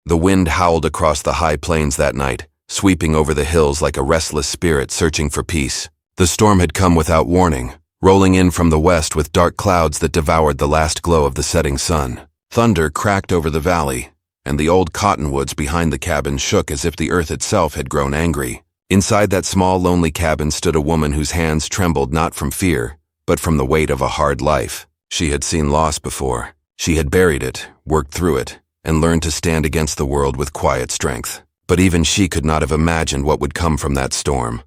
The wind howled across the high plains that night, sweeping over the hills like a restless spirit searching for peace. The storm had come without warning, rolling in from the west with dark clouds that devoured the last glow of the setting sun. Thunder cracked over the valley, and the old cottonwoods behind the cabin shook as if the earth itself had grown angry. Inside that small, lonely cabin stood a woman whose hands trembled not from fear, but from the weight of a hard life. She had seen loss before. She had buried it, worked through it, and learned to stand against the world with quiet strength. But even she could not have imagined what would come from that storm.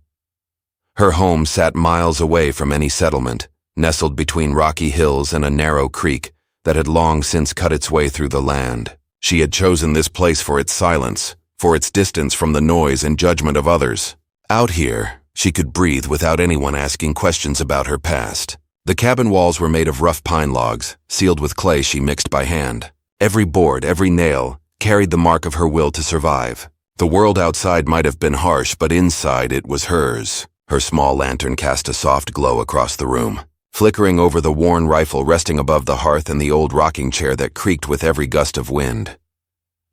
Her home sat miles away from any settlement, nestled between rocky hills and a narrow creek that had long since cut its way through the land. She had chosen this place for its silence, for its distance from the noise and judgment of others. Out here, she could breathe without anyone asking questions about her past. The cabin walls were made of rough pine logs, sealed with clay she mixed by hand. Every board, every nail, carried the mark of her will to survive. The world outside might have been harsh, but inside it was hers. Her small lantern cast a soft glow across the room, flickering over the worn rifle resting above the hearth and the old rocking chair that creaked with every gust of wind.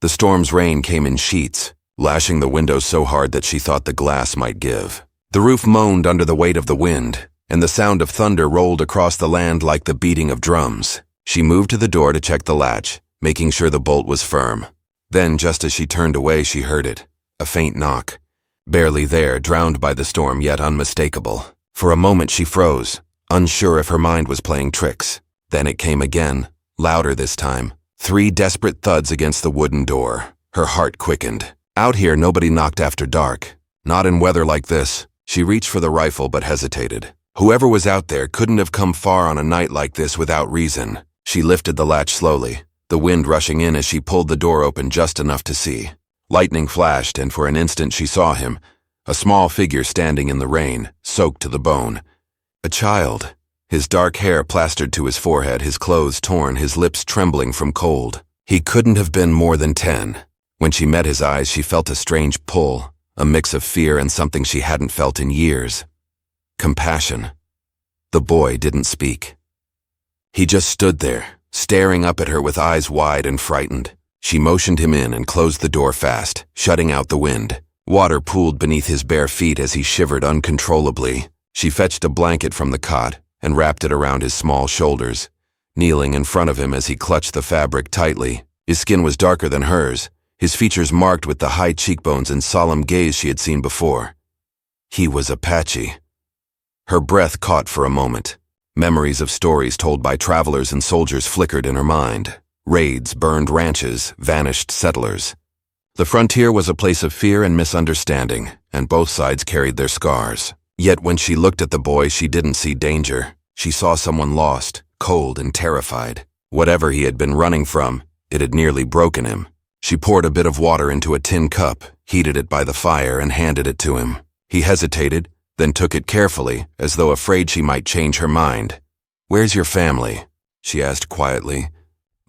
The storm's rain came in sheets, lashing the windows so hard that she thought the glass might give. The roof moaned under the weight of the wind, and the sound of thunder rolled across the land like the beating of drums. She moved to the door to check the latch, making sure the bolt was firm. Then, just as she turned away, she heard it, a faint knock. Barely there, drowned by the storm, yet unmistakable. For a moment she froze, unsure if her mind was playing tricks. Then it came again, louder this time. 3 desperate thuds against the wooden door. Her heart quickened. Out here, nobody knocked after dark. Not in weather like this. She reached for the rifle but hesitated. Whoever was out there couldn't have come far on a night like this without reason. She lifted the latch slowly, the wind rushing in as she pulled the door open just enough to see. Lightning flashed, and for an instant she saw him, a small figure standing in the rain, soaked to the bone. A child, his dark hair plastered to his forehead, his clothes torn, his lips trembling from cold. He couldn't have been more than 10. When she met his eyes, she felt a strange pull, a mix of fear and something she hadn't felt in years. Compassion. The boy didn't speak. He just stood there, staring up at her with eyes wide and frightened. She motioned him in and closed the door fast, shutting out the wind. Water pooled beneath his bare feet as he shivered uncontrollably. She fetched a blanket from the cot and wrapped it around his small shoulders, kneeling in front of him as he clutched the fabric tightly. His skin was darker than hers, his features marked with the high cheekbones and solemn gaze she had seen before. He was Apache. Her breath caught for a moment. Memories of stories told by travelers and soldiers flickered in her mind. Raids, burned ranches, vanished settlers. The frontier was a place of fear and misunderstanding, and both sides carried their scars. Yet when she looked at the boy, she didn't see danger. She saw someone lost, cold and terrified. Whatever he had been running from, it had nearly broken him. She poured a bit of water into a tin cup, heated it by the fire, and handed it to him. He hesitated, then took it carefully, as though afraid she might change her mind. "Where's your family?" she asked quietly.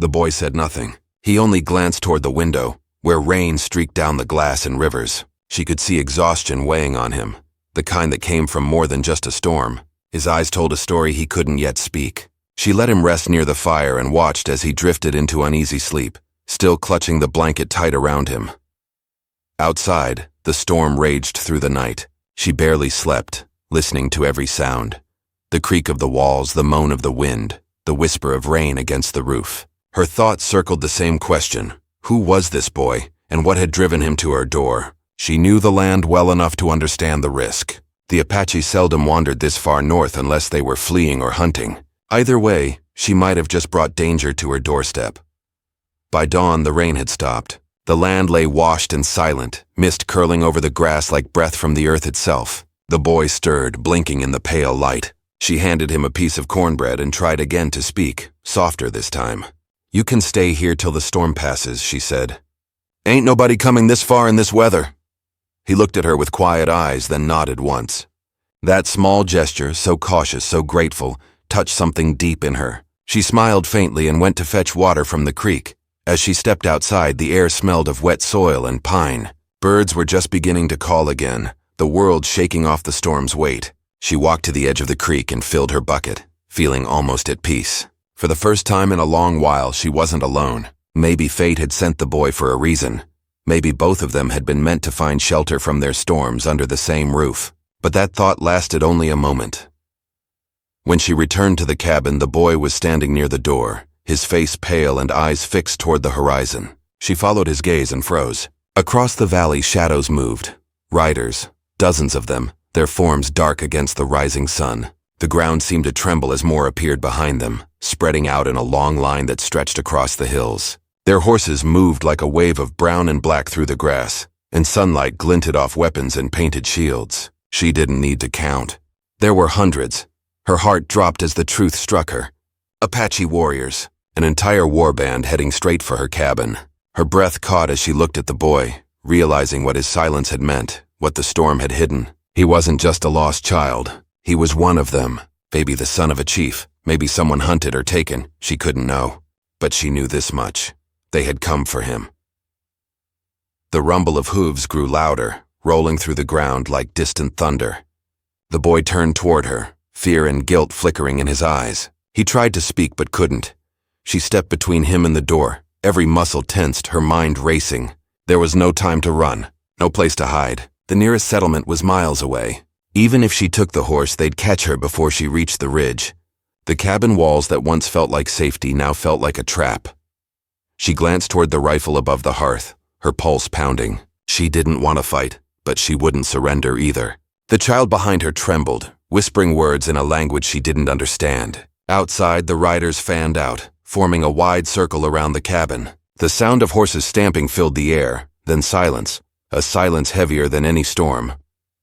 The boy said nothing. He only glanced toward the window, where rain streaked down the glass in rivers. She could see exhaustion weighing on him, the kind that came from more than just a storm. His eyes told a story he couldn't yet speak. She let him rest near the fire and watched as he drifted into uneasy sleep, still clutching the blanket tight around him. Outside, the storm raged through the night. She barely slept, listening to every sound. The creak of the walls, the moan of the wind, the whisper of rain against the roof. Her thoughts circled the same question. Who was this boy, and what had driven him to her door? She knew the land well enough to understand the risk. The Apache seldom wandered this far north unless they were fleeing or hunting. Either way, she might have just brought danger to her doorstep. By dawn, the rain had stopped. The land lay washed and silent, mist curling over the grass like breath from the earth itself. The boy stirred, blinking in the pale light. She handed him a piece of cornbread and tried again to speak, softer this time. "You can stay here till the storm passes," she said. "Ain't nobody coming this far in this weather." He looked at her with quiet eyes, then nodded once. That small gesture, so cautious, so grateful, touched something deep in her. She smiled faintly and went to fetch water from the creek. As she stepped outside, the air smelled of wet soil and pine. Birds were just beginning to call again, the world shaking off the storm's weight. She walked to the edge of the creek and filled her bucket, feeling almost at peace. For the first time in a long while, she wasn't alone. Maybe fate had sent the boy for a reason. Maybe both of them had been meant to find shelter from their storms under the same roof. But that thought lasted only a moment. When she returned to the cabin, the boy was standing near the door, his face pale and eyes fixed toward the horizon. She followed his gaze and froze. Across the valley, shadows moved. Riders, dozens of them, their forms dark against the rising sun. The ground seemed to tremble as more appeared behind them, spreading out in a long line that stretched across the hills. Their horses moved like a wave of brown and black through the grass, and sunlight glinted off weapons and painted shields. She didn't need to count. There were hundreds. Her heart dropped as the truth struck her. Apache warriors, an entire warband heading straight for her cabin. Her breath caught as she looked at the boy, realizing what his silence had meant, what the storm had hidden. He wasn't just a lost child. He was one of them. Maybe the son of a chief, maybe someone hunted or taken. She couldn't know. But she knew this much. They had come for him. The rumble of hooves grew louder, rolling through the ground like distant thunder. The boy turned toward her, fear and guilt flickering in his eyes. He tried to speak but couldn't. She stepped between him and the door, every muscle tensed, her mind racing. There was no time to run, no place to hide. The nearest settlement was miles away. Even if she took the horse, they'd catch her before she reached the ridge. The cabin walls that once felt like safety now felt like a trap. She glanced toward the rifle above the hearth, her pulse pounding. She didn't want to fight, but she wouldn't surrender either. The child behind her trembled, whispering words in a language she didn't understand. Outside, the riders fanned out, forming a wide circle around the cabin. The sound of horses stamping filled the air, then silence, a silence heavier than any storm.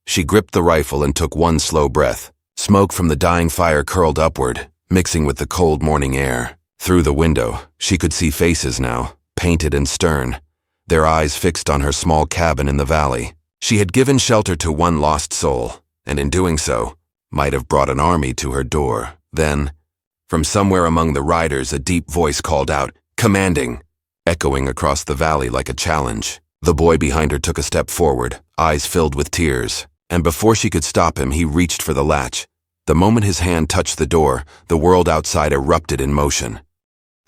She gripped the rifle and took one slow breath. Smoke from the dying fire curled upward, mixing with the cold morning air. Through the window, she could see faces now, painted and stern, their eyes fixed on her small cabin in the valley. She had given shelter to one lost soul, and in doing so, might have brought an army to her door. Then, from somewhere among the riders, a deep voice called out, "Commanding!" echoing across the valley like a challenge. The boy behind her took a step forward, eyes filled with tears, and before she could stop him, he reached for the latch. The moment his hand touched the door, the world outside erupted in motion.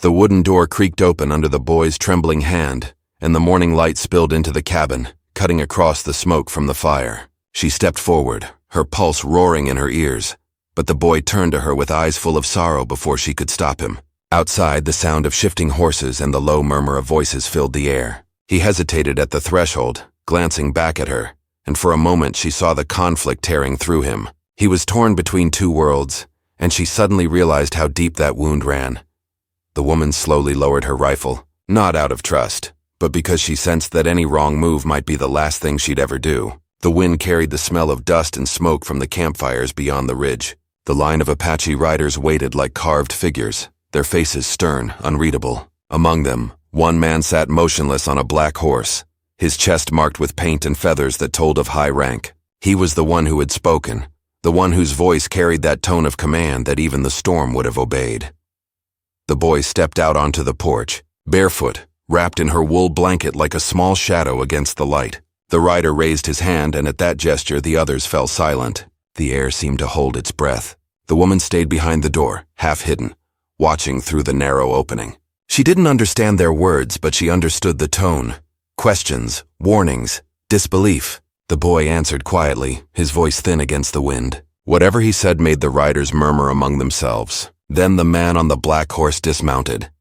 The wooden door creaked open under the boy's trembling hand, and the morning light spilled into the cabin, cutting across the smoke from the fire. She stepped forward, her pulse roaring in her ears, but the boy turned to her with eyes full of sorrow before she could stop him. Outside, the sound of shifting horses and the low murmur of voices filled the air. He hesitated at the threshold, glancing back at her, and for a moment she saw the conflict tearing through him. He was torn between two worlds, and she suddenly realized how deep that wound ran. The woman slowly lowered her rifle, not out of trust, but because she sensed that any wrong move might be the last thing she'd ever do. The wind carried the smell of dust and smoke from the campfires beyond the ridge. The line of Apache riders waited like carved figures, their faces stern, unreadable. Among them, one man sat motionless on a black horse, his chest marked with paint and feathers that told of high rank. He was the one who had spoken, the one whose voice carried that tone of command that even the storm would have obeyed. The boy stepped out onto the porch, barefoot, wrapped in her wool blanket like a small shadow against the light. The rider raised his hand, and at that gesture the others fell silent. The air seemed to hold its breath. The woman stayed behind the door, half hidden, watching through the narrow opening. She didn't understand their words, but she understood the tone. Questions, warnings, disbelief. The boy answered quietly, his voice thin against the wind. Whatever he said made the riders murmur among themselves. Then the man on the black horse dismounted.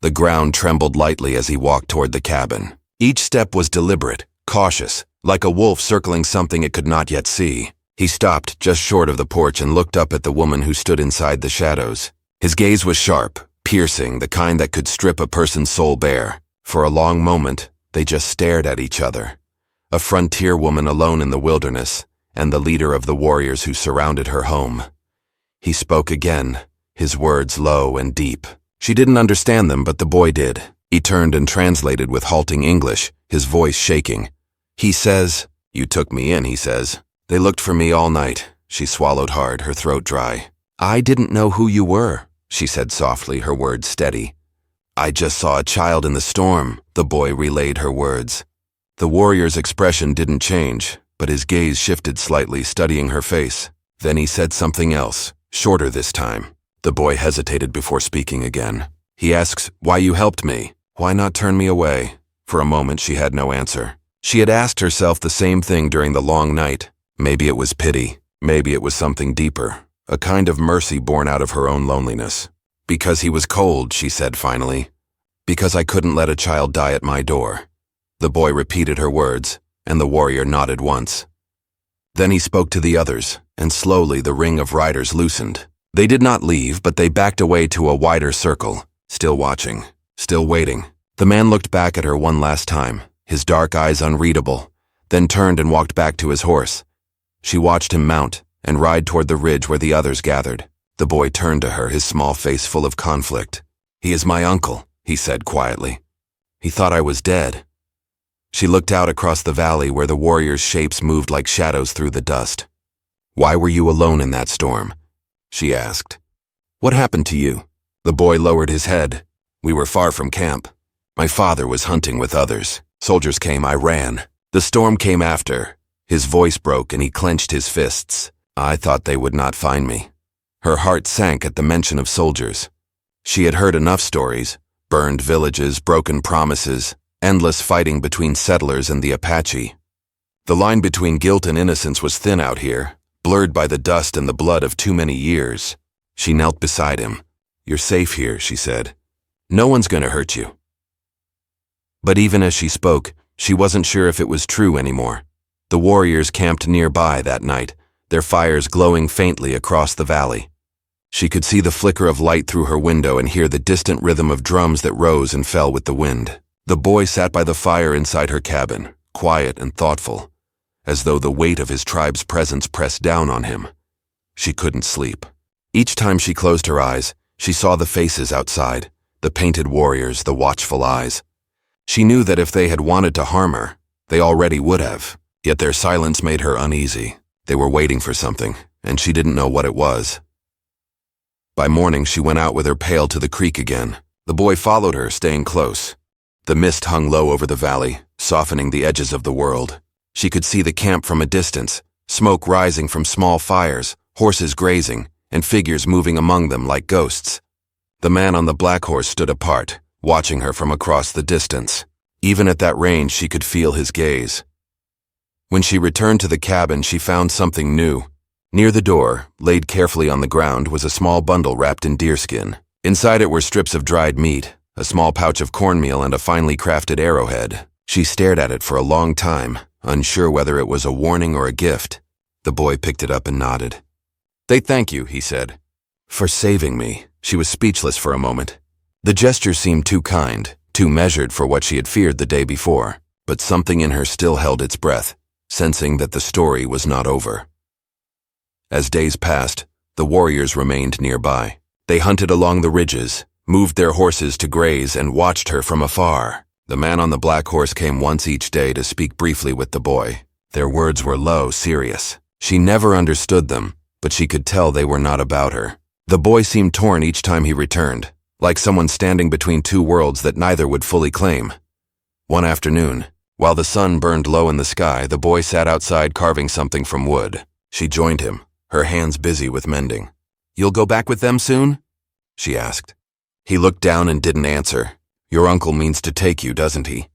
The ground trembled lightly as he walked toward the cabin. Each step was deliberate, cautious, like a wolf circling something it could not yet see. He stopped just short of the porch and looked up at the woman who stood inside the shadows. His gaze was sharp, piercing, the kind that could strip a person's soul bare. For a long moment, they just stared at each other. A frontier woman alone in the wilderness, and the leader of the warriors who surrounded her home. He spoke again, his words low and deep. She didn't understand them, but the boy did. He turned and translated with halting English, his voice shaking. He says, "You took me in," he says. "They looked for me all night." She swallowed hard, her throat dry. "I didn't know who you were," she said softly, her words steady. "I just saw a child in the storm," the boy relayed her words. The warrior's expression didn't change, but his gaze shifted slightly, studying her face. Then he said something else, shorter this time. The boy hesitated before speaking again. He asks, "Why you helped me? Why not turn me away?" For a moment, she had no answer. She had asked herself the same thing during the long night. Maybe it was pity. Maybe it was something deeper, a kind of mercy born out of her own loneliness. Because he was cold, she said finally. Because I couldn't let a child die at my door. The boy repeated her words, and the warrior nodded once. Then he spoke to the others, and slowly the ring of riders loosened. They did not leave, but they backed away to a wider circle, still watching, still waiting. The man looked back at her one last time, his dark eyes unreadable, then turned and walked back to his horse. She watched him mount and ride toward the ridge where the others gathered. The boy turned to her, his small face full of conflict. "He is my uncle," he said quietly. "He thought I was dead." She looked out across the valley where the warriors' shapes moved like shadows through the dust. "Why were you alone in that storm?" she asked. "What happened to you?" The boy lowered his head. "We were far from camp. My father was hunting with others. Soldiers came, I ran. The storm came after." His voice broke and he clenched his fists. "I thought they would not find me." Her heart sank at the mention of soldiers. She had heard enough stories: burned villages, broken promises, endless fighting between settlers and the Apache. The line between guilt and innocence was thin out here, blurred by the dust and the blood of too many years. She knelt beside him. "You're safe here," she said. "No one's going to hurt you." But even as she spoke, she wasn't sure if it was true anymore. The warriors camped nearby that night, their fires glowing faintly across the valley. She could see the flicker of light through her window and hear the distant rhythm of drums that rose and fell with the wind. The boy sat by the fire inside her cabin, quiet and thoughtful, as though the weight of his tribe's presence pressed down on him. She couldn't sleep. Each time she closed her eyes, she saw the faces outside, the painted warriors, the watchful eyes. She knew that if they had wanted to harm her, they already would have, yet their silence made her uneasy. They were waiting for something, and she didn't know what it was. By morning, she went out with her pail to the creek again. The boy followed her, staying close. The mist hung low over the valley, softening the edges of the world. She could see the camp from a distance, smoke rising from small fires, horses grazing, and figures moving among them like ghosts. The man on the black horse stood apart, watching her from across the distance. Even at that range, she could feel his gaze. When she returned to the cabin, she found something new. Near the door, laid carefully on the ground, was a small bundle wrapped in deerskin. Inside it were strips of dried meat, a small pouch of cornmeal, and a finely crafted arrowhead. She stared at it for a long time, unsure whether it was a warning or a gift. The boy picked it up and nodded. "They thank you," he said. "For saving me." She was speechless for a moment. The gesture seemed too kind, too measured for what she had feared the day before, but something in her still held its breath, sensing that the story was not over. As days passed, the warriors remained nearby. They hunted along the ridges, moved their horses to graze, and watched her from afar. The man on the black horse came once each day to speak briefly with the boy. Their words were low, serious. She never understood them, but she could tell they were not about her. The boy seemed torn each time he returned, like someone standing between two worlds that neither would fully claim. One afternoon, while the sun burned low in the sky, the boy sat outside carving something from wood. She joined him, her hands busy with mending. "You'll go back with them soon?" she asked. He looked down and didn't answer. "Your uncle means to take you, doesn't he?"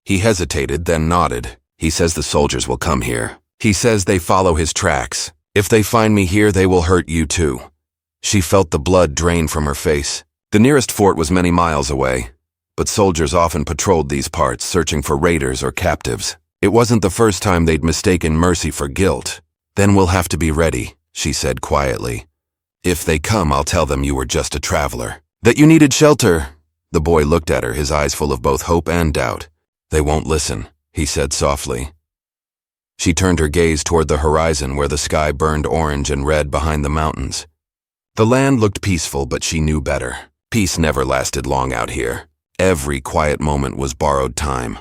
He hesitated, then nodded. "He says the soldiers will come here. He says they follow his tracks. If they find me here, they will hurt you too." She felt the blood drain from her face. The nearest fort was many miles away, but soldiers often patrolled these parts, searching for raiders or captives. It wasn't the first time they'd mistaken mercy for guilt. "Then we'll have to be ready," she said quietly. "If they come, I'll tell them you were just a traveler, that you needed shelter." The boy looked at her, his eyes full of both hope and doubt. "They won't listen," he said softly. She turned her gaze toward the horizon where the sky burned orange and red behind the mountains. The land looked peaceful, but she knew better. Peace never lasted long out here. Every quiet moment was borrowed time.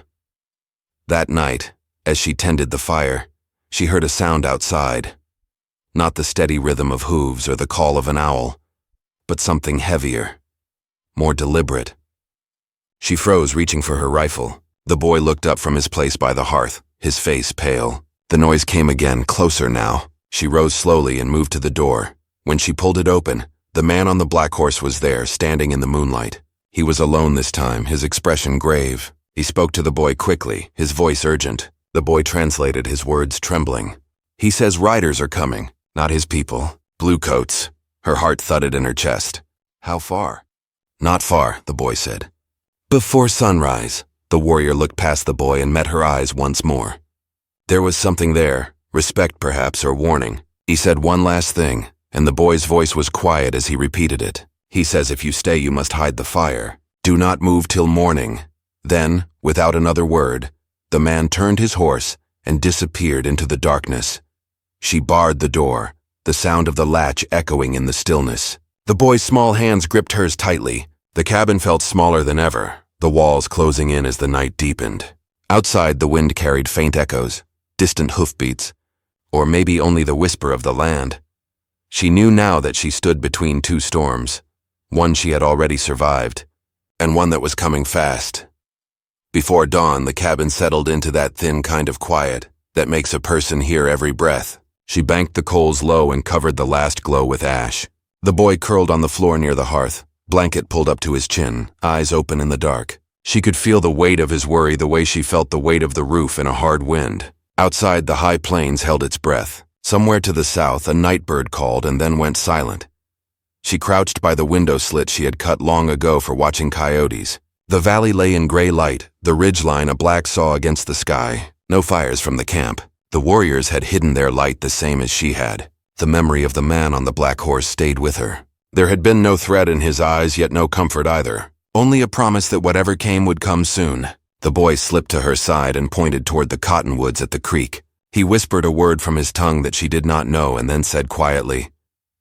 That night, as she tended the fire, she heard a sound outside. Not the steady rhythm of hooves or the call of an owl, but something heavier, more deliberate. She froze, reaching for her rifle. The boy looked up from his place by the hearth, his face pale. The noise came again, closer now. She rose slowly and moved to the door. When she pulled it open, the man on the black horse was there, standing in the moonlight. He was alone this time, his expression grave. He spoke to the boy quickly, his voice urgent. The boy translated his words trembling. He says riders are coming, not his people. Bluecoats. Her heart thudded in her chest. How far? Not far, the boy said. Before sunrise. The warrior looked past the boy and met her eyes once more. There was something there, respect perhaps, or warning. He said one last thing, and the boy's voice was quiet as he repeated it. He says if you stay you must hide the fire. Do not move till morning. Then, without another word, the man turned his horse and disappeared into the darkness. She barred the door, the sound of the latch echoing in the stillness. The boy's small hands gripped hers tightly. The cabin felt smaller than ever, the walls closing in as the night deepened. Outside, the wind carried faint echoes, distant hoofbeats, or maybe only the whisper of the land. She knew now that she stood between two storms, one she had already survived, and one that was coming fast. Before dawn, the cabin settled into that thin kind of quiet that makes a person hear every breath. She banked the coals low and covered the last glow with ash. The boy curled on the floor near the hearth, blanket pulled up to his chin, eyes open in the dark. She could feel the weight of his worry the way she felt the weight of the roof in a hard wind. Outside, the high plains held its breath. Somewhere to the south, a night bird called and then went silent. She crouched by the window slit she had cut long ago for watching coyotes. The valley lay in gray light, the ridgeline a black saw against the sky. No fires from the camp. The warriors had hidden their light the same as she had. The memory of the man on the black horse stayed with her. There had been no threat in his eyes, yet no comfort either. Only a promise that whatever came would come soon. The boy slipped to her side and pointed toward the cottonwoods at the creek. He whispered a word from his tongue that she did not know and then said quietly,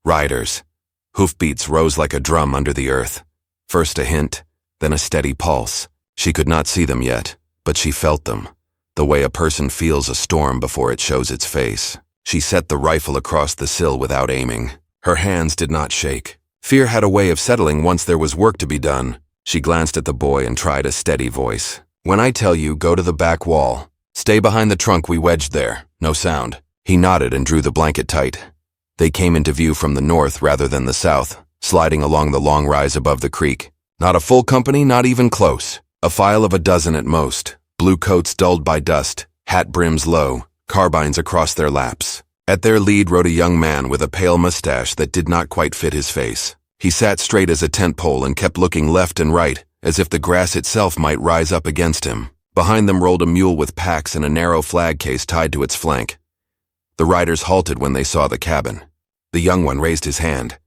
"Riders." Hoofbeats rose like a drum under the earth. First a hint, then a steady pulse. She could not see them yet, but she felt them, the way a person feels a storm before it shows its face. She set the rifle across the sill without aiming. Her hands did not shake. Fear had a way of settling once there was work to be done. She glanced at the boy and tried a steady voice. "When I tell you, go to the back wall. Stay behind the trunk we wedged there. No sound." He nodded and drew the blanket tight. They came into view from the north rather than the south, sliding along the long rise above the creek. Not a full company, not even close. A file of a dozen at most. Blue coats dulled by dust, hat brims low, carbines across their laps. At their lead rode a young man with a pale mustache that did not quite fit his face. He sat straight as a tent pole and kept looking left and right, as if the grass itself might rise up against him. Behind them rolled a mule with packs and a narrow flag case tied to its flank. The riders halted when they saw the cabin. The young one raised his hand.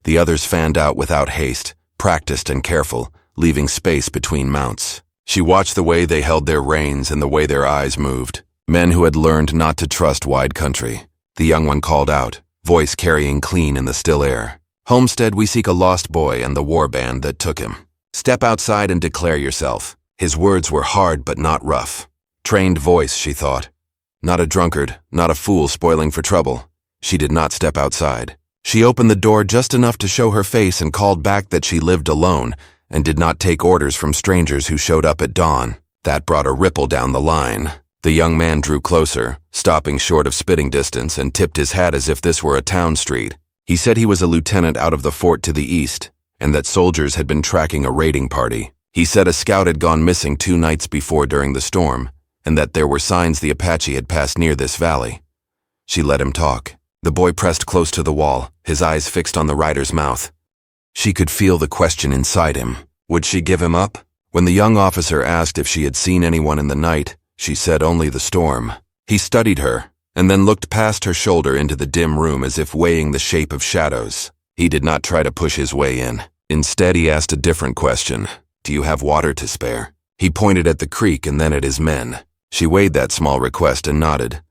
The others fanned out without haste, practiced and careful, leaving space between mounts. She watched the way they held their reins and the way their eyes moved. Men who had learned not to trust wide country. The young one called out, voice carrying clean in the still air. "Homestead, we seek a lost boy and the war band that took him. Step outside and declare yourself." His words were hard but not rough. Trained voice, she thought. Not a drunkard, not a fool spoiling for trouble. She did not step outside. She opened the door just enough to show her face and called back that she lived alone and did not take orders from strangers who showed up at dawn. That brought a ripple down the line. The young man drew closer, stopping short of spitting distance, and tipped his hat as if this were a town street. He said he was a lieutenant out of the fort to the east, and that soldiers had been tracking a raiding party. He said a scout had gone missing 2 nights before during the storm, and that there were signs the Apache had passed near this valley. She let him talk. The boy pressed close to the wall, his eyes fixed on the rider's mouth. She could feel the question inside him. Would she give him up? When the young officer asked if she had seen anyone in the night, she said only the storm. He studied her, and then looked past her shoulder into the dim room as if weighing the shape of shadows. He did not try to push his way in. Instead, he asked a different question. "Do you have water to spare?" He pointed at the creek and then at his men. She weighed that small request and nodded.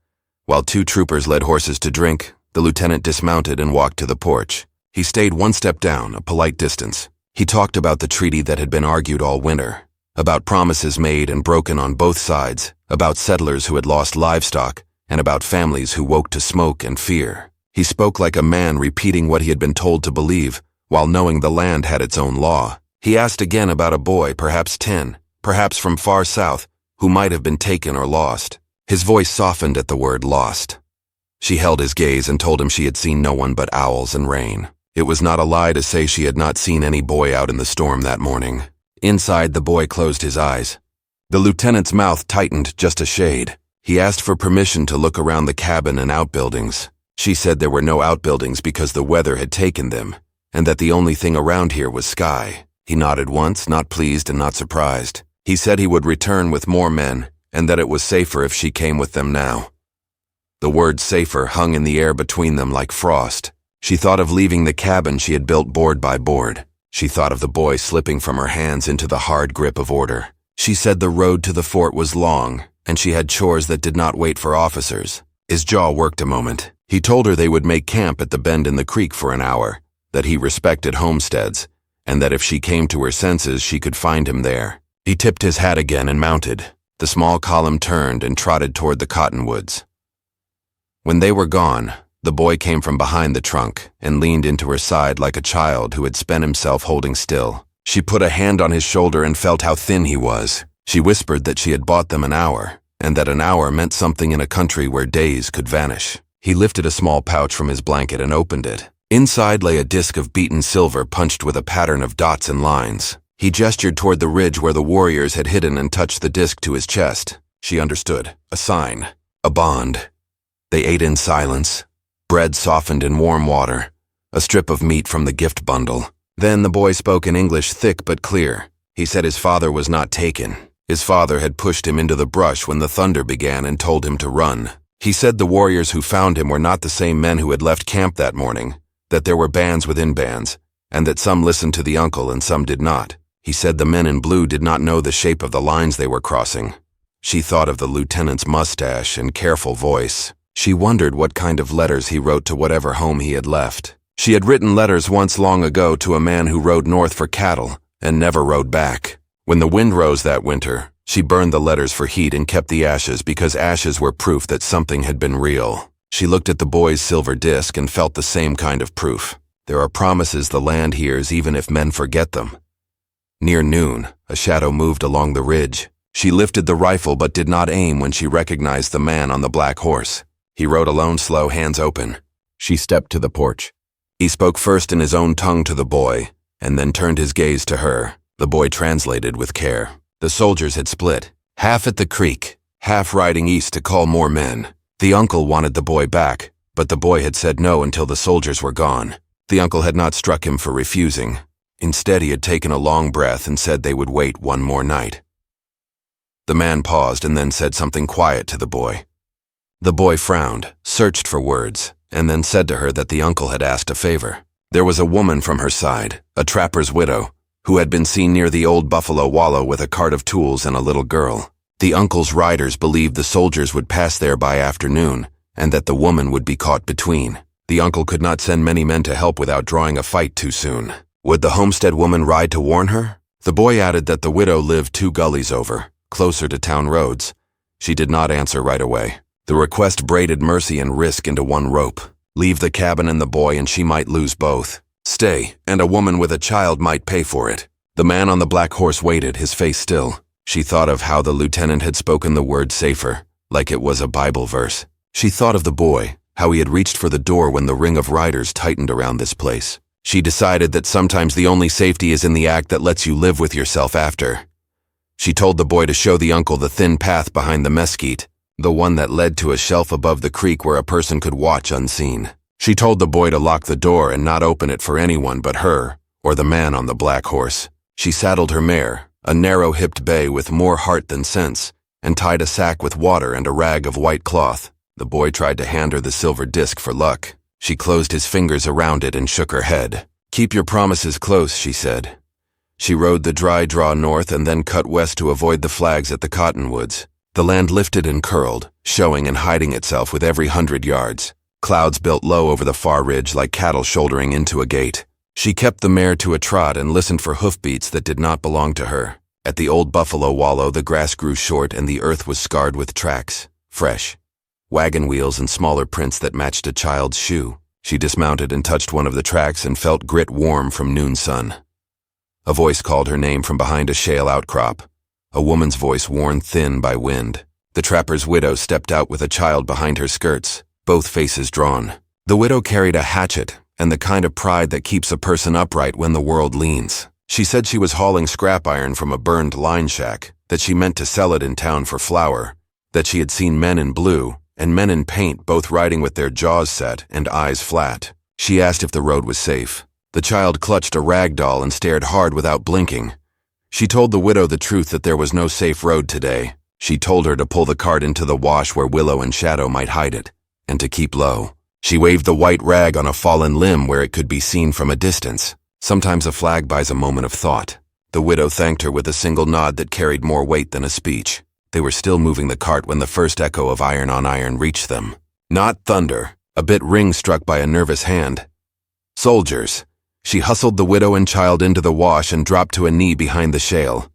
While 2 troopers led horses to drink, the lieutenant dismounted and walked to the porch. He stayed 1 step down, a polite distance. He talked about the treaty that had been argued all winter, about promises made and broken on both sides, about settlers who had lost livestock, and about families who woke to smoke and fear. He spoke like a man repeating what he had been told to believe, while knowing the land had its own law. He asked again about a boy, perhaps 10, perhaps from far south, who might have been taken or lost. His voice softened at the word lost. She held his gaze and told him she had seen no one but owls and rain. It was not a lie to say she had not seen any boy out in the storm that morning. Inside, the boy closed his eyes. The lieutenant's mouth tightened just a shade. He asked for permission to look around the cabin and outbuildings. She said there were no outbuildings because the weather had taken them, and that the only thing around here was sky. He nodded once, not pleased and not surprised. He said he would return with more men, and that it was safer if she came with them now. The word safer hung in the air between them like frost. She thought of leaving the cabin she had built board by board. She thought of the boy slipping from her hands into the hard grip of order. She said the road to the fort was long, and she had chores that did not wait for officers. His jaw worked a moment. He told her they would make camp at the bend in the creek for an hour, that he respected homesteads, and that if she came to her senses she could find him there. He tipped his hat again and mounted. The small column turned and trotted toward the cottonwoods. When they were gone, the boy came from behind the trunk and leaned into her side like a child who had spent himself holding still. She put a hand on his shoulder and felt how thin he was. She whispered that she had bought them an hour, and that an hour meant something in a country where days could vanish. He lifted a small pouch from his blanket and opened it. Inside lay a disc of beaten silver punched with a pattern of dots and lines. He gestured toward the ridge where the warriors had hidden and touched the disc to his chest. She understood. A sign. A bond. They ate in silence. Bread softened in warm water. A strip of meat from the gift bundle. Then the boy spoke in English thick but clear. He said his father was not taken. His father had pushed him into the brush when the thunder began and told him to run. He said the warriors who found him were not the same men who had left camp that morning, that there were bands within bands, and that some listened to the uncle and some did not. He said the men in blue did not know the shape of the lines they were crossing. She thought of the lieutenant's mustache and careful voice. She wondered what kind of letters he wrote to whatever home he had left. She had written letters once long ago to a man who rode north for cattle and never rode back. When the wind rose that winter, she burned the letters for heat and kept the ashes because ashes were proof that something had been real. She looked at the boy's silver disc and felt the same kind of proof. There are promises the land hears even if men forget them. Near noon, a shadow moved along the ridge. She lifted the rifle but did not aim when she recognized the man on the black horse. He rode alone, slow, hands open. She stepped to the porch. He spoke first in his own tongue to the boy, and then turned his gaze to her. The boy translated with care. The soldiers had split, half at the creek, half riding east to call more men. The uncle wanted the boy back, but the boy had said no until the soldiers were gone. The uncle had not struck him for refusing. Instead, he had taken a long breath and said they would wait one more night. The man paused and then said something quiet to the boy. The boy frowned, searched for words, and then said to her that the uncle had asked a favor. There was a woman from her side, a trapper's widow, who had been seen near the old buffalo wallow with a cart of tools and a little girl. The uncle's riders believed the soldiers would pass there by afternoon, and that the woman would be caught between. The uncle could not send many men to help without drawing a fight too soon. Would the homestead woman ride to warn her? The boy added that the widow lived 2 gullies over, closer to town roads. She did not answer right away. The request braided mercy and risk into one rope. Leave the cabin and the boy and she might lose both. Stay, and a woman with a child might pay for it. The man on the black horse waited, his face still. She thought of how the lieutenant had spoken the word safer, like it was a Bible verse. She thought of the boy, how he had reached for the door when the ring of riders tightened around this place. She decided that sometimes the only safety is in the act that lets you live with yourself after. She told the boy to show the uncle the thin path behind the mesquite, the one that led to a shelf above the creek where a person could watch unseen. She told the boy to lock the door and not open it for anyone but her, or the man on the black horse. She saddled her mare, a narrow-hipped bay with more heart than sense, and tied a sack with water and a rag of white cloth. The boy tried to hand her the silver disc for luck. She closed his fingers around it and shook her head. Keep your promises close, she said. She rode the dry draw north and then cut west to avoid the flags at the cottonwoods. The land lifted and curled, showing and hiding itself with every 100 yards. Clouds built low over the far ridge like cattle shouldering into a gate. She kept the mare to a trot and listened for hoofbeats that did not belong to her. At the old buffalo wallow, the grass grew short and the earth was scarred with tracks, fresh. Wagon wheels and smaller prints that matched a child's shoe. She dismounted and touched one of the tracks and felt grit warm from noon sun. A voice called her name from behind a shale outcrop, a woman's voice worn thin by wind. The trapper's widow stepped out with a child behind her skirts, both faces drawn. The widow carried a hatchet and the kind of pride that keeps a person upright when the world leans. She said she was hauling scrap iron from a burned line shack, that she meant to sell it in town for flour, that she had seen men in blue and men in paint both riding with their jaws set and eyes flat. She asked if the road was safe. The child clutched a rag doll and stared hard without blinking. She told the widow the truth that there was no safe road today. She told her to pull the cart into the wash where Willow and Shadow might hide it, and to keep low. She waved the white rag on a fallen limb where it could be seen from a distance. Sometimes a flag buys a moment of thought. The widow thanked her with a single nod that carried more weight than a speech. They were still moving the cart when the first echo of iron on iron reached them. Not thunder, a bit ring struck by a nervous hand. Soldiers. She hustled the widow and child into the wash and dropped to a knee behind the shale.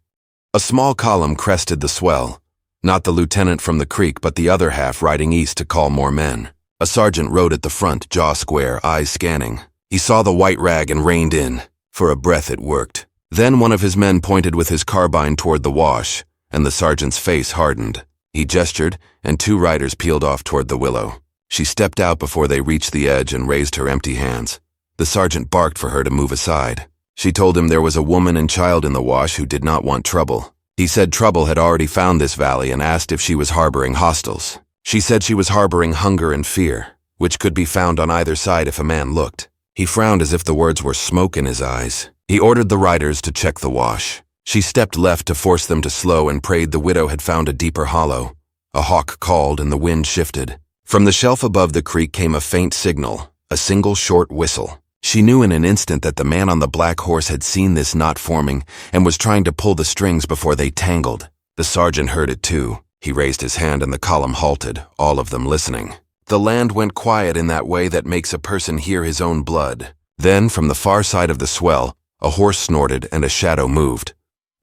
A small column crested the swell. Not the lieutenant from the creek, but the other half riding east to call more men. A sergeant rode at the front, jaw square, eyes scanning. He saw the white rag and reined in. For a breath it worked. Then one of his men pointed with his carbine toward the wash, and the sergeant's face hardened. He gestured, and 2 riders peeled off toward the willow. She stepped out before they reached the edge and raised her empty hands. The sergeant barked for her to move aside. She told him there was a woman and child in the wash who did not want trouble. He said trouble had already found this valley and asked if she was harboring hostiles. She said she was harboring hunger and fear, which could be found on either side if a man looked. He frowned as if the words were smoke in his eyes. He ordered the riders to check the wash. She stepped left to force them to slow and prayed the widow had found a deeper hollow. A hawk called and the wind shifted. From the shelf above the creek came a faint signal, a single short whistle. She knew in an instant that the man on the black horse had seen this knot forming and was trying to pull the strings before they tangled. The sergeant heard it too. He raised his hand and the column halted, all of them listening. The land went quiet in that way that makes a person hear his own blood. Then, from the far side of the swell, a horse snorted and a shadow moved.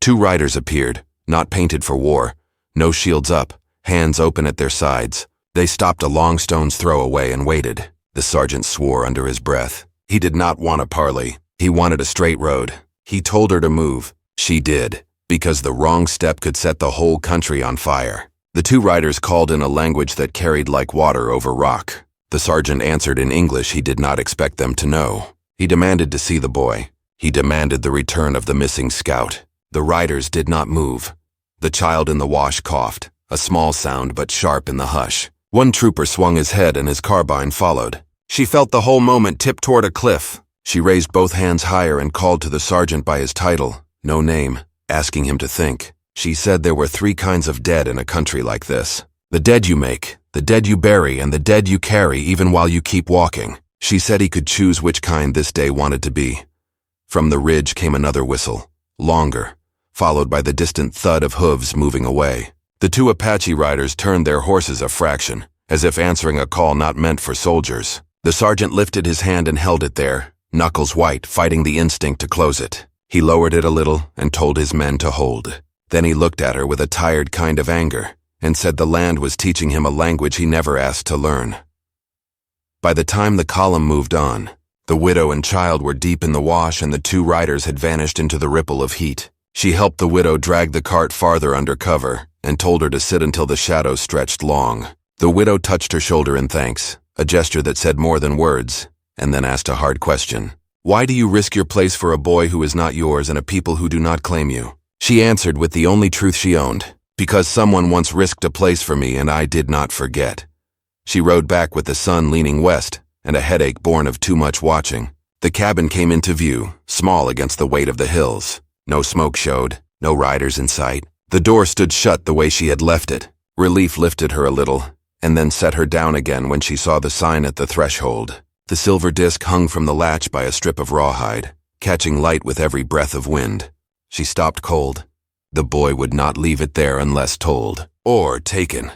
2 riders appeared, not painted for war, no shields up, hands open at their sides. They stopped a long stone's throw away and waited. The sergeant swore under his breath. He did not want a parley. He wanted a straight road. He told her to move. She did, because the wrong step could set the whole country on fire. The 2 riders called in a language that carried like water over rock. The sergeant answered in English he did not expect them to know. He demanded to see the boy. He demanded the return of the missing scout. The riders did not move. The child in the wash coughed, a small sound but sharp in the hush. One trooper swung his head and his carbine followed. She felt the whole moment tip toward a cliff. She raised both hands higher and called to the sergeant by his title, no name, asking him to think. She said there were 3 kinds of dead in a country like this. The dead you make, the dead you bury, and the dead you carry even while you keep walking. She said he could choose which kind this day wanted to be. From the ridge came another whistle, longer, followed by the distant thud of hooves moving away. The 2 Apache riders turned their horses a fraction, as if answering a call not meant for soldiers. The sergeant lifted his hand and held it there, knuckles white, fighting the instinct to close it. He lowered it a little and told his men to hold. Then he looked at her with a tired kind of anger and said the land was teaching him a language he never asked to learn. By the time the column moved on, the widow and child were deep in the wash and the 2 riders had vanished into the ripple of heat. She helped the widow drag the cart farther under cover and told her to sit until the shadows stretched long. The widow touched her shoulder in thanks, a gesture that said more than words, and then asked a hard question. Why do you risk your place for a boy who is not yours and a people who do not claim you? She answered with the only truth she owned, because someone once risked a place for me and I did not forget. She rode back with the sun leaning west and a headache born of too much watching. The cabin came into view, small against the weight of the hills. No smoke showed, no riders in sight. The door stood shut the way she had left it. Relief lifted her a little, and then set her down again when she saw the sign at the threshold. The silver disc hung from the latch by a strip of rawhide, catching light with every breath of wind. She stopped cold. The boy would not leave it there unless told, or taken.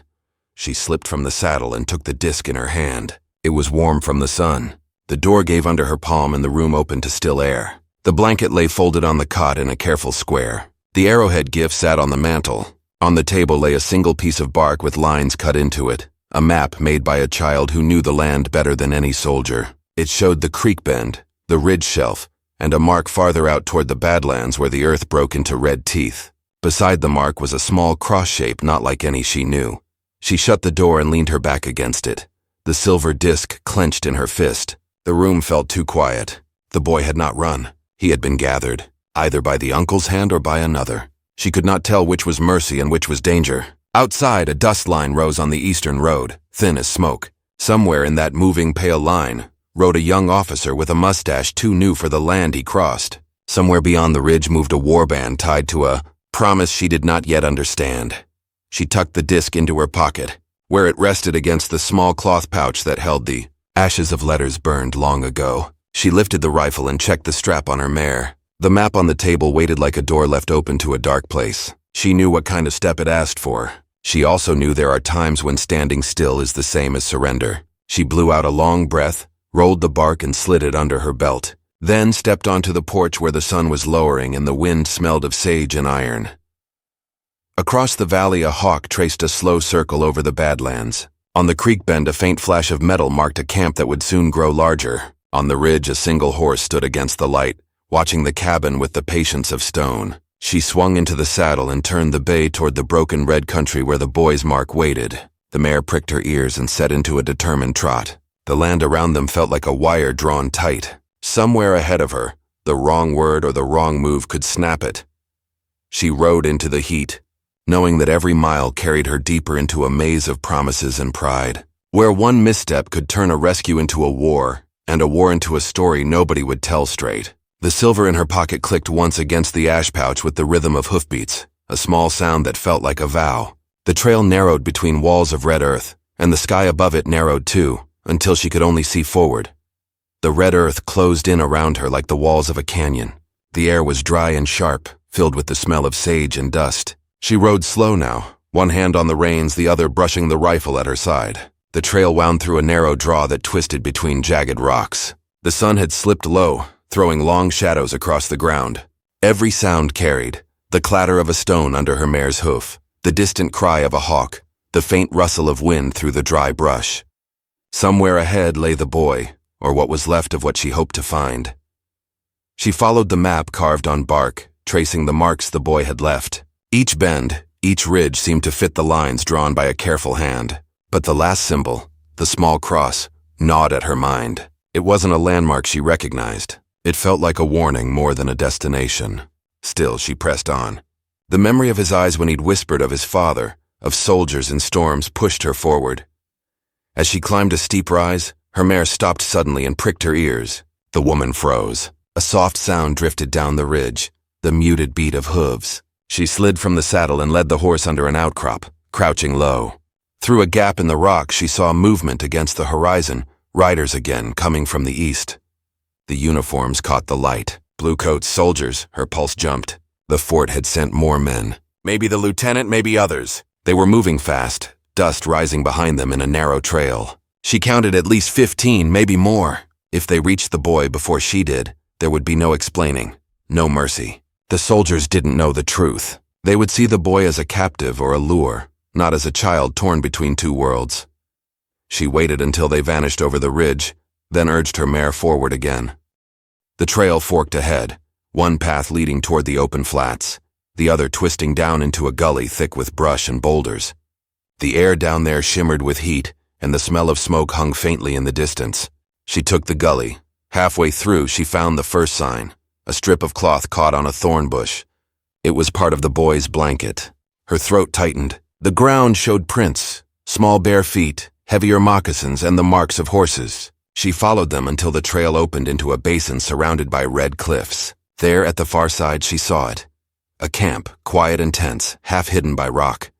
She slipped from the saddle and took the disc in her hand. It was warm from the sun. The door gave under her palm and the room opened to still air. The blanket lay folded on the cot in a careful square. The arrowhead gift sat on the mantel. On the table lay a single piece of bark with lines cut into it, a map made by a child who knew the land better than any soldier. It showed the creek bend, the ridge shelf, and a mark farther out toward the Badlands where the earth broke into red teeth. Beside the mark was a small cross shape not like any she knew. She shut the door and leaned her back against it. The silver disc clenched in her fist. The room felt too quiet. The boy had not run. He had been gathered, either by the uncle's hand or by another. She could not tell which was mercy and which was danger. Outside, a dust line rose on the eastern road, thin as smoke. Somewhere in that moving pale line rode a young officer with a mustache too new for the land he crossed. Somewhere beyond the ridge moved a warband tied to a promise she did not yet understand. She tucked the disc into her pocket, where it rested against the small cloth pouch that held the ashes of letters burned long ago. She lifted the rifle and checked the strap on her mare. The map on the table waited like a door left open to a dark place. She knew what kind of step it asked for. She also knew there are times when standing still is the same as surrender. She blew out a long breath, rolled the bark and slid it under her belt, then stepped onto the porch where the sun was lowering and the wind smelled of sage and iron. Across the valley, a hawk traced a slow circle over the Badlands. On the creek bend, a faint flash of metal marked a camp that would soon grow larger. On the ridge, a single horse stood against the light, watching the cabin with the patience of stone. She swung into the saddle and turned the bay toward the broken red country where the boy's mark waited. The mare pricked her ears and set into a determined trot. The land around them felt like a wire drawn tight. Somewhere ahead of her, the wrong word or the wrong move could snap it. She rode into the heat, knowing that every mile carried her deeper into a maze of promises and pride, where one misstep could turn a rescue into a war, and a war into a story nobody would tell straight. The silver in her pocket clicked once against the ash pouch with the rhythm of hoofbeats, a small sound that felt like a vow. The trail narrowed between walls of red earth, and the sky above it narrowed too, until she could only see forward. The red earth closed in around her like the walls of a canyon. The air was dry and sharp, filled with the smell of sage and dust. She rode slow now, one hand on the reins, the other brushing the rifle at her side. The trail wound through a narrow draw that twisted between jagged rocks. The sun had slipped low, throwing long shadows across the ground. Every sound carried: the clatter of a stone under her mare's hoof, the distant cry of a hawk, the faint rustle of wind through the dry brush. Somewhere ahead lay the boy, or what was left of what she hoped to find. She followed the map carved on bark, tracing the marks the boy had left. Each bend, each ridge seemed to fit the lines drawn by a careful hand. But the last symbol, the small cross, gnawed at her mind. It wasn't a landmark she recognized. It felt like a warning more than a destination. Still, she pressed on. The memory of his eyes when he'd whispered of his father, of soldiers in storms, pushed her forward. As she climbed a steep rise, her mare stopped suddenly and pricked her ears. The woman froze. A soft sound drifted down the ridge, the muted beat of hooves. She slid from the saddle and led the horse under an outcrop, crouching low. Through a gap in the rock, she saw movement against the horizon, riders again coming from the east. The uniforms caught the light. Bluecoats, soldiers, her pulse jumped. The fort had sent more men. Maybe the lieutenant, maybe others. They were moving fast, dust rising behind them in a narrow trail. She counted at least 15, maybe more. If they reached the boy before she did, there would be no explaining, no mercy. The soldiers didn't know the truth. They would see the boy as a captive or a lure, not as a child torn between two worlds. She waited until they vanished over the ridge, then urged her mare forward again. The trail forked ahead, one path leading toward the open flats, the other twisting down into a gully thick with brush and boulders. The air down there shimmered with heat, and the smell of smoke hung faintly in the distance. She took the gully. Halfway through, she found the first sign, a strip of cloth caught on a thorn bush. It was part of the boy's blanket. Her throat tightened. The ground showed prints, small bare feet, heavier moccasins, and the marks of horses. She followed them until the trail opened into a basin surrounded by red cliffs. There, at the far side, she saw it. A camp, quiet and tense, half hidden by rock.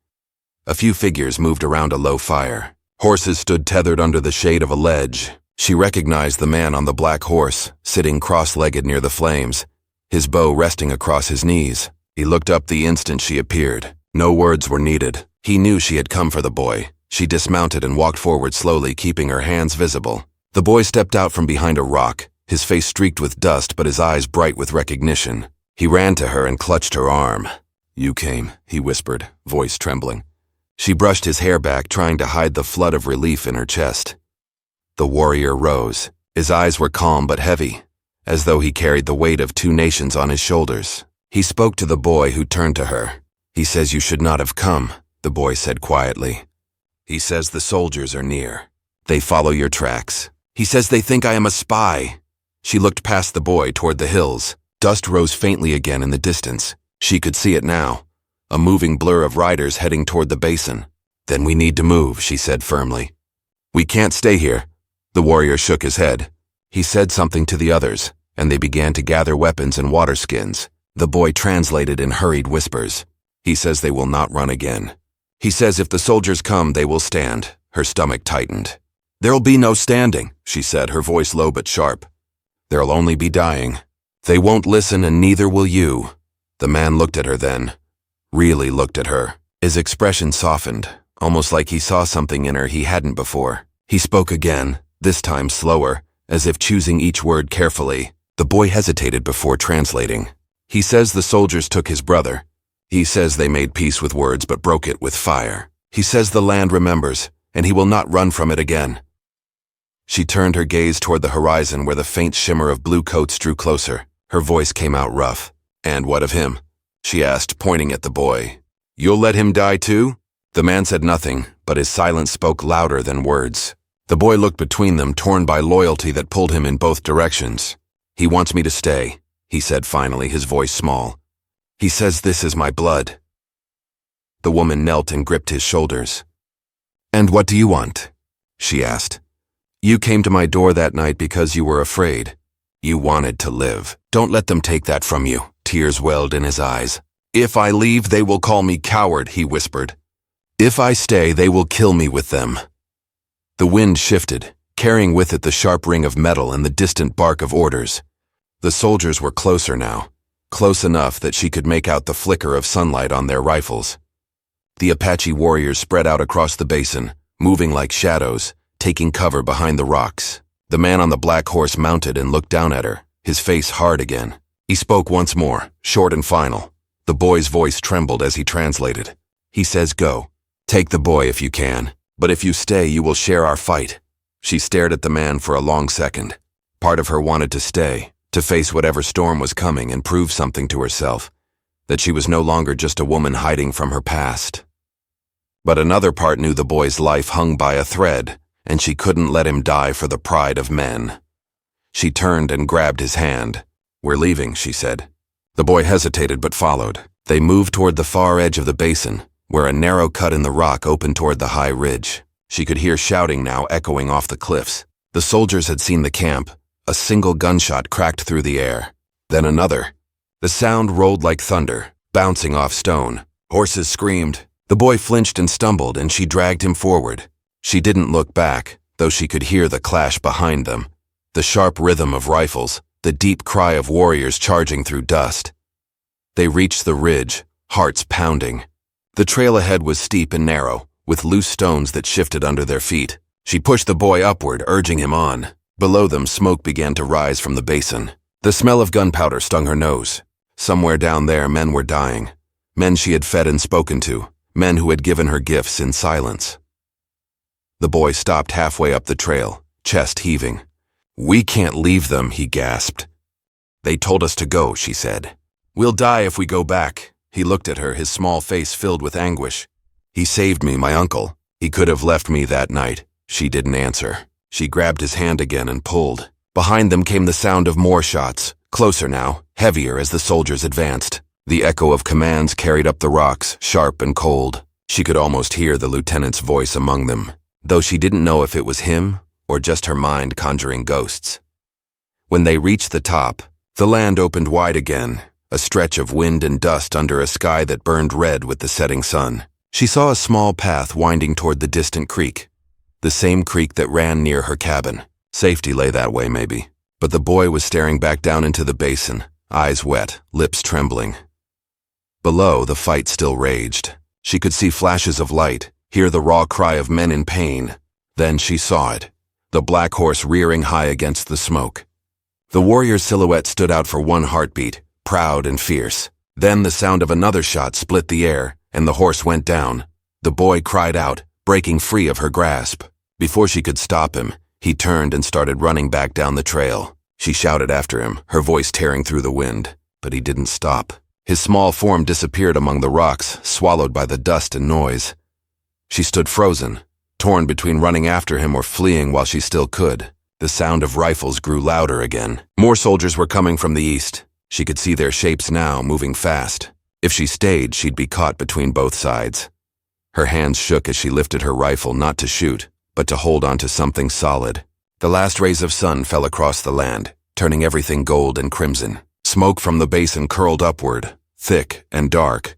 A few figures moved around a low fire. Horses stood tethered under the shade of a ledge. She recognized the man on the black horse, sitting cross-legged near the flames, his bow resting across his knees. He looked up the instant she appeared. No words were needed. He knew she had come for the boy. She dismounted and walked forward slowly, keeping her hands visible. The boy stepped out from behind a rock, his face streaked with dust but his eyes bright with recognition. He ran to her and clutched her arm. "You came," he whispered, voice trembling. She brushed his hair back, trying to hide the flood of relief in her chest. The warrior rose. His eyes were calm but heavy, as though he carried the weight of two nations on his shoulders. He spoke to the boy, who turned to her. "He says you should not have come," the boy said quietly. "He says the soldiers are near. They follow your tracks. He says they think I am a spy." She looked past the boy toward the hills. Dust rose faintly again in the distance. She could see it now, a moving blur of riders heading toward the basin. "Then we need to move," she said firmly. "We can't stay here." The warrior shook his head. He said something to the others, and they began to gather weapons and water skins. The boy translated in hurried whispers. "He says they will not run again. He says if the soldiers come, they will stand." Her stomach tightened. "There'll be no standing," she said, her voice low but sharp. "There'll only be dying. They won't listen and neither will you." The man looked at her then. Really looked at her. His expression softened, almost like he saw something in her he hadn't before. He spoke again, this time slower, as if choosing each word carefully. The boy hesitated before translating. "He says the soldiers took his brother. He says they made peace with words but broke it with fire. He says the land remembers, and he will not run from it again." She turned her gaze toward the horizon where the faint shimmer of blue coats drew closer. Her voice came out rough. "And what of him?" she asked, pointing at the boy. "You'll let him die too?" The man said nothing, but his silence spoke louder than words. The boy looked between them, torn by loyalty that pulled him in both directions. "He wants me to stay," he said finally, his voice small. "He says this is my blood." The woman knelt and gripped his shoulders. "And what do you want?" she asked. "You came to my door that night because you were afraid. You wanted to live. Don't let them take that from you." Tears welled in his eyes. "If I leave, they will call me coward," he whispered. "If I stay, they will kill me with them." The wind shifted, carrying with it the sharp ring of metal and the distant bark of orders. The soldiers were closer now, close enough that she could make out the flicker of sunlight on their rifles. The Apache warriors spread out across the basin, moving like shadows, taking cover behind the rocks. The man on the black horse mounted and looked down at her, his face hard again. He spoke once more, short and final. The boy's voice trembled as he translated. He says, "Go. Take the boy if you can. But if you stay, you will share our fight." She stared at the man for a long second. Part of her wanted to stay, to face whatever storm was coming and prove something to herself, that she was no longer just a woman hiding from her past. But another part knew the boy's life hung by a thread, and she couldn't let him die for the pride of men. She turned and grabbed his hand. "We're leaving," she said. The boy hesitated but followed. They moved toward the far edge of the basin, where a narrow cut in the rock opened toward the high ridge. She could hear shouting now echoing off the cliffs. The soldiers had seen the camp. A single gunshot cracked through the air. Then another. The sound rolled like thunder, bouncing off stone. Horses screamed. The boy flinched and stumbled, and she dragged him forward. She didn't look back, though she could hear the clash behind them. The sharp rhythm of rifles, the deep cry of warriors charging through dust. They reached the ridge, hearts pounding. The trail ahead was steep and narrow, with loose stones that shifted under their feet. She pushed the boy upward, urging him on. Below them, smoke began to rise from the basin. The smell of gunpowder stung her nose. Somewhere down there, men were dying. Men she had fed and spoken to. Men who had given her gifts in silence. The boy stopped halfway up the trail, chest heaving. "We can't leave them," he gasped. "They told us to go," she said. "We'll die if we go back." He looked at her, his small face filled with anguish. "He saved me, my uncle. He could have left me that night." She didn't answer. She grabbed his hand again and pulled. Behind them came the sound of more shots, closer now, heavier as the soldiers advanced. The echo of commands carried up the rocks, sharp and cold. She could almost hear the lieutenant's voice among them, though she didn't know if it was him or just her mind conjuring ghosts. When they reached the top, the land opened wide again, a stretch of wind and dust under a sky that burned red with the setting sun. She saw a small path winding toward the distant creek, the same creek that ran near her cabin. Safety lay that way, maybe. But the boy was staring back down into the basin, eyes wet, lips trembling. Below, the fight still raged. She could see flashes of light, hear the raw cry of men in pain. Then she saw it, the black horse rearing high against the smoke. The warrior's silhouette stood out for one heartbeat, proud and fierce. Then the sound of another shot split the air, and the horse went down. The boy cried out, breaking free of her grasp. Before she could stop him, he turned and started running back down the trail. She shouted after him, her voice tearing through the wind, but he didn't stop. His small form disappeared among the rocks, swallowed by the dust and noise. She stood frozen, torn between running after him or fleeing while she still could. The sound of rifles grew louder again. More soldiers were coming from the east. She could see their shapes now, moving fast. If she stayed, she'd be caught between both sides. Her hands shook as she lifted her rifle not to shoot, but to hold onto something solid. The last rays of sun fell across the land, turning everything gold and crimson. Smoke from the basin curled upward, thick and dark.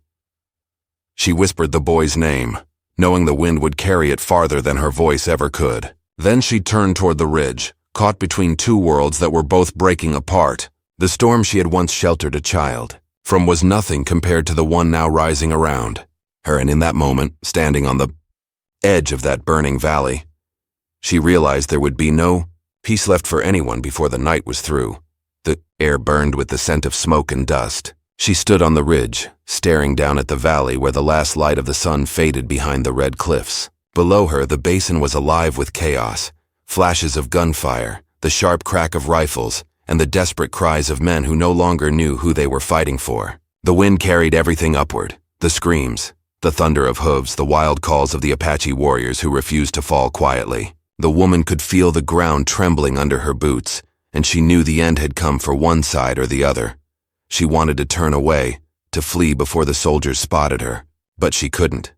She whispered the boy's name, knowing the wind would carry it farther than her voice ever could. Then she turned toward the ridge, caught between two worlds that were both breaking apart. The storm she had once sheltered a child from was nothing compared to the one now rising around her, and in that moment, standing on the edge of that burning valley, she realized there would be no peace left for anyone before the night was through. The air burned with the scent of smoke and dust. She stood on the ridge, staring down at the valley where the last light of the sun faded behind the red cliffs. Below her, the basin was alive with chaos, flashes of gunfire, the sharp crack of rifles, and the desperate cries of men who no longer knew who they were fighting for. The wind carried everything upward, the screams, the thunder of hooves, the wild calls of the Apache warriors who refused to fall quietly. The woman could feel the ground trembling under her boots, and she knew the end had come for one side or the other. She wanted to turn away, to flee before the soldiers spotted her, but she couldn't.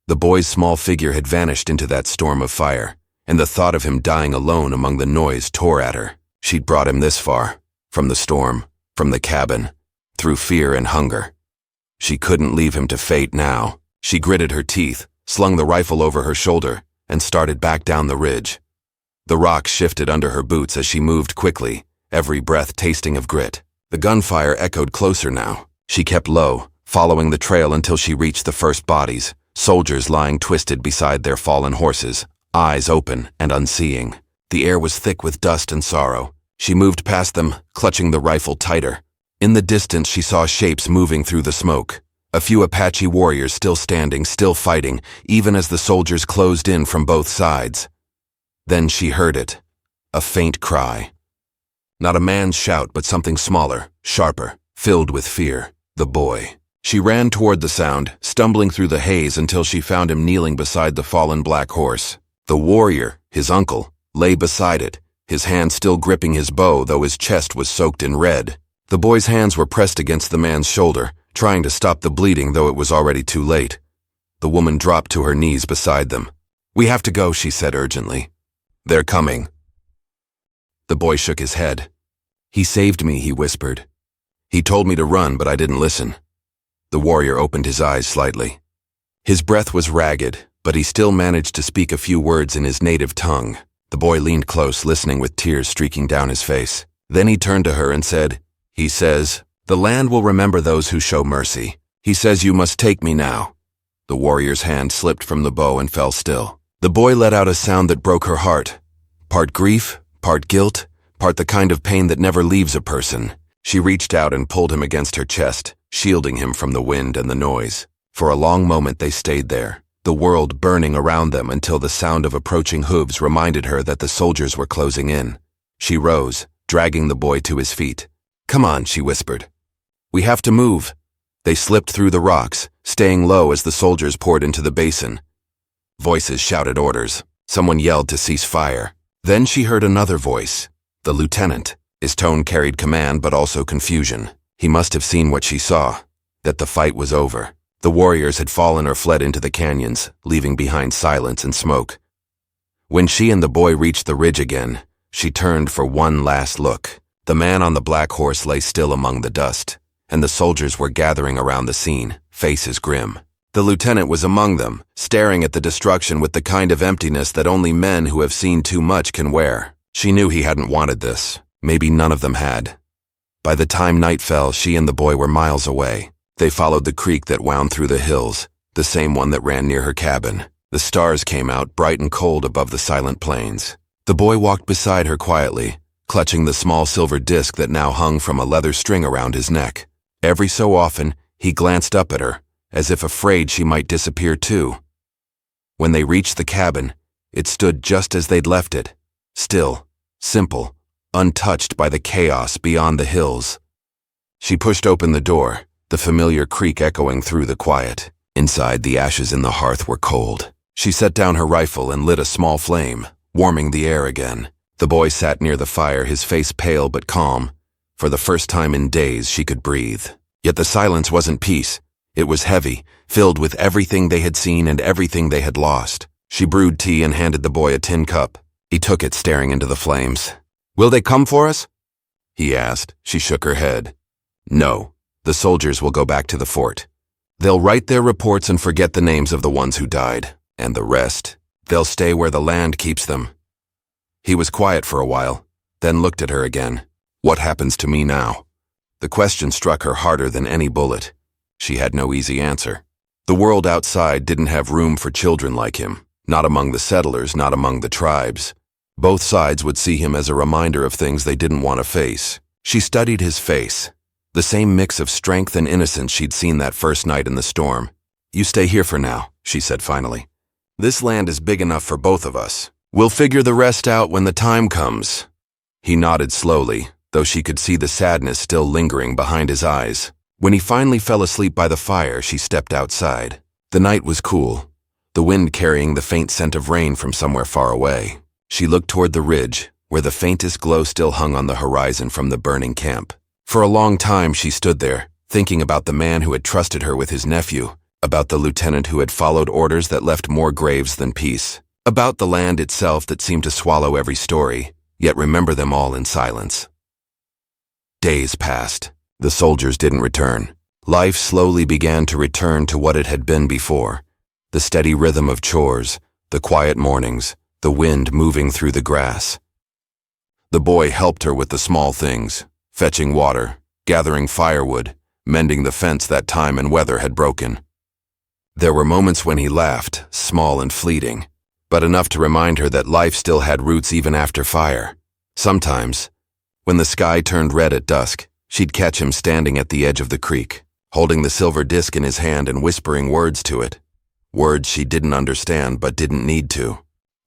The boy's small figure had vanished into that storm of fire, and the thought of him dying alone among the noise tore at her. She'd brought him this far, from the storm, from the cabin, through fear and hunger. She couldn't leave him to fate now. She gritted her teeth, slung the rifle over her shoulder, and started back down the ridge. The rocks shifted under her boots as she moved quickly, every breath tasting of grit. The gunfire echoed closer now. She kept low, following the trail until she reached the first bodies, soldiers lying twisted beside their fallen horses, eyes open and unseeing. The air was thick with dust and sorrow. She moved past them, clutching the rifle tighter. In the distance, she saw shapes moving through the smoke. A few Apache warriors still standing, still fighting, even as the soldiers closed in from both sides. Then she heard it, a faint cry. Not a man's shout, but something smaller, sharper, filled with fear. The boy. She ran toward the sound, stumbling through the haze until she found him kneeling beside the fallen black horse. The warrior, his uncle, lay beside it, his hand still gripping his bow, though his chest was soaked in red. The boy's hands were pressed against the man's shoulder, trying to stop the bleeding, though it was already too late. The woman dropped to her knees beside them. "We have to go," she said urgently. "They're coming." The boy shook his head. "He saved me," he whispered. "He told me to run, but I didn't listen." The warrior opened his eyes slightly. His breath was ragged, but he still managed to speak a few words in his native tongue. The boy leaned close, listening with tears streaking down his face. Then he turned to her and said, "He says, the land will remember those who show mercy. He says you must take me now." The warrior's hand slipped from the bow and fell still. The boy let out a sound that broke her heart. Part grief, part guilt, part the kind of pain that never leaves a person. She reached out and pulled him against her chest, shielding him from the wind and the noise. For a long moment they stayed there, the world burning around them until the sound of approaching hooves reminded her that the soldiers were closing in. She rose, dragging the boy to his feet. "Come on," she whispered. "We have to move." They slipped through the rocks, staying low as the soldiers poured into the basin. Voices shouted orders. Someone yelled to cease fire. Then she heard another voice, the lieutenant. His tone carried command but also confusion. He must have seen what she saw, that the fight was over. The warriors had fallen or fled into the canyons, leaving behind silence and smoke. When she and the boy reached the ridge again, she turned for one last look. The man on the black horse lay still among the dust, and the soldiers were gathering around the scene, faces grim. The lieutenant was among them, staring at the destruction with the kind of emptiness that only men who have seen too much can wear. She knew he hadn't wanted this. Maybe none of them had. By the time night fell, she and the boy were miles away. They followed the creek that wound through the hills, the same one that ran near her cabin. The stars came out bright and cold above the silent plains. The boy walked beside her quietly, clutching the small silver disc that now hung from a leather string around his neck. Every so often, he glanced up at her, as if afraid she might disappear too. When they reached the cabin, it stood just as they'd left it, still, simple, untouched by the chaos beyond the hills. She pushed open the door, the familiar creak echoing through the quiet. Inside, the ashes in the hearth were cold. She set down her rifle and lit a small flame, warming the air again. The boy sat near the fire, his face pale but calm. For the first time in days, she could breathe. Yet the silence wasn't peace. It was heavy, filled with everything they had seen and everything they had lost. She brewed tea and handed the boy a tin cup. He took it, staring into the flames. "Will they come for us?" he asked. She shook her head. "No, the soldiers will go back to the fort. They'll write their reports and forget the names of the ones who died. And the rest, they'll stay where the land keeps them." He was quiet for a while, then looked at her again. "What happens to me now?" The question struck her harder than any bullet. She had no easy answer. The world outside didn't have room for children like him. Not among the settlers, not among the tribes. Both sides would see him as a reminder of things they didn't want to face. She studied his face, the same mix of strength and innocence she'd seen that first night in the storm. "You stay here for now," she said finally. "This land is big enough for both of us. We'll figure the rest out when the time comes." He nodded slowly, though she could see the sadness still lingering behind his eyes. When he finally fell asleep by the fire, she stepped outside. The night was cool, the wind carrying the faint scent of rain from somewhere far away. She looked toward the ridge, where the faintest glow still hung on the horizon from the burning camp. For a long time she stood there, thinking about the man who had trusted her with his nephew, about the lieutenant who had followed orders that left more graves than peace, about the land itself that seemed to swallow every story, yet remember them all in silence. Days passed. The soldiers didn't return. Life slowly began to return to what it had been before. The steady rhythm of chores, the quiet mornings, the wind moving through the grass. The boy helped her with the small things, fetching water, gathering firewood, mending the fence that time and weather had broken. There were moments when he laughed, small and fleeting, but enough to remind her that life still had roots even after fire. Sometimes, when the sky turned red at dusk, she'd catch him standing at the edge of the creek, holding the silver disc in his hand and whispering words to it. Words she didn't understand but didn't need to.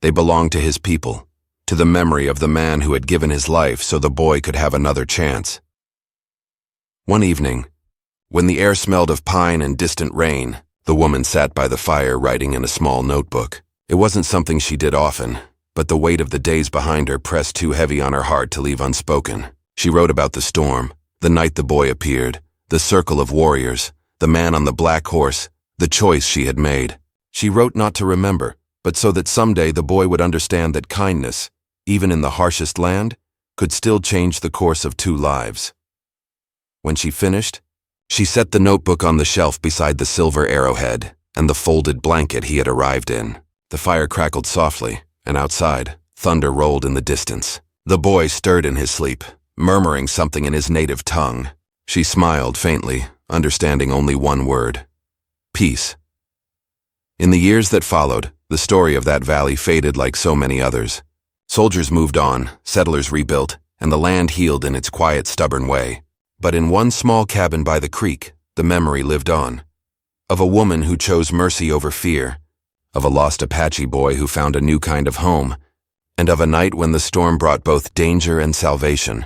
They belonged to his people, to the memory of the man who had given his life so the boy could have another chance. One evening, when the air smelled of pine and distant rain, the woman sat by the fire writing in a small notebook. It wasn't something she did often, but the weight of the days behind her pressed too heavy on her heart to leave unspoken. She wrote about the storm, the night the boy appeared, the circle of warriors, the man on the black horse, the choice she had made. She wrote not to remember, but so that someday the boy would understand that kindness, even in the harshest land, could still change the course of two lives. When she finished, she set the notebook on the shelf beside the silver arrowhead and the folded blanket he had arrived in. The fire crackled softly, and outside, thunder rolled in the distance. The boy stirred in his sleep, murmuring something in his native tongue. She smiled faintly, understanding only one word: peace. In the years that followed, the story of that valley faded like so many others. Soldiers moved on, settlers rebuilt, and the land healed in its quiet, stubborn way. But in one small cabin by the creek, the memory lived on. Of a woman who chose mercy over fear, of a lost Apache boy who found a new kind of home, and of a night when the storm brought both danger and salvation.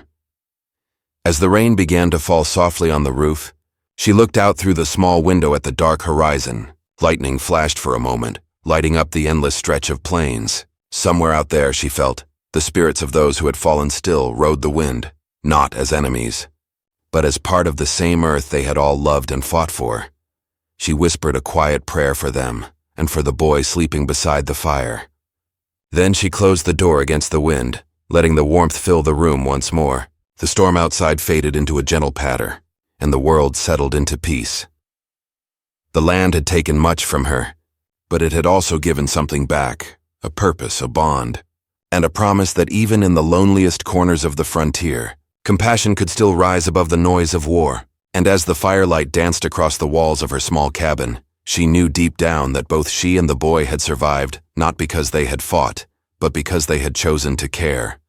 As the rain began to fall softly on the roof, she looked out through the small window at the dark horizon. Lightning flashed for a moment, lighting up the endless stretch of plains. Somewhere out there, she felt, the spirits of those who had fallen still rode the wind, not as enemies, but as part of the same earth they had all loved and fought for. She whispered a quiet prayer for them, and for the boy sleeping beside the fire. Then she closed the door against the wind, letting the warmth fill the room once more. The storm outside faded into a gentle patter, and the world settled into peace. The land had taken much from her, but it had also given something back, a purpose, a bond, and a promise that even in the loneliest corners of the frontier, compassion could still rise above the noise of war. And as the firelight danced across the walls of her small cabin, she knew deep down that both she and the boy had survived, not because they had fought, but because they had chosen to care.